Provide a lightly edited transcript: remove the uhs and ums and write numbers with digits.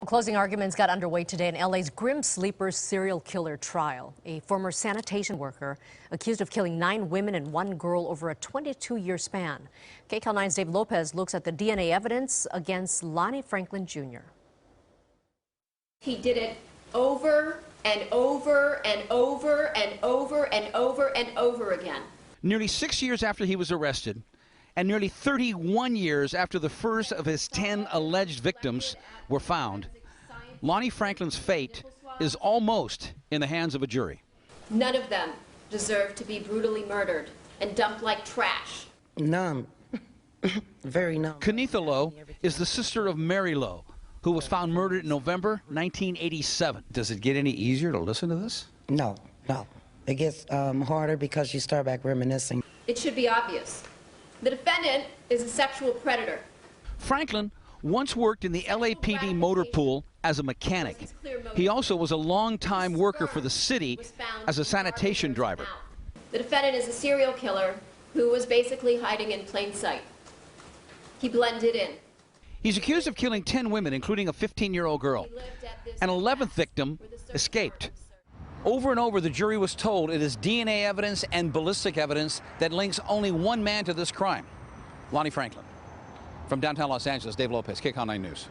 Closing arguments got underway today in LA's Grim Sleeper serial killer trial. A former sanitation worker accused of killing 9 women and 1 girl over a 22-year span. KCAL 9's Dave Lopez looks at the DNA evidence against Lonnie Franklin Jr. He did it over and over and over and over and over and over again. Nearly 6 years after he was arrested, and nearly 31 years after the first of his 10 alleged victims were found, Lonnie Franklin's fate is almost in the hands of a jury. None of them deserve to be brutally murdered and dumped like trash. Numb. Very numb. Kenitha Lowe is the sister of Mary Lowe, who was found murdered in November 1987. Does it get any easier to listen to this? No. It gets harder because you start back reminiscing. It should be obvious. The defendant is a sexual predator. Franklin once worked in the LAPD motor pool as a mechanic. He also was a long-time worker for the city as a sanitation driver. The defendant is a serial killer who was basically hiding in plain sight. He blended in. He's accused of killing 10 women, including a 15-year-old girl. An 11th victim escaped. Over and over, the jury was told it is DNA evidence and ballistic evidence that links only one man to this crime, Lonnie Franklin. From downtown Los Angeles, Dave Lopez, KCAL 9 News.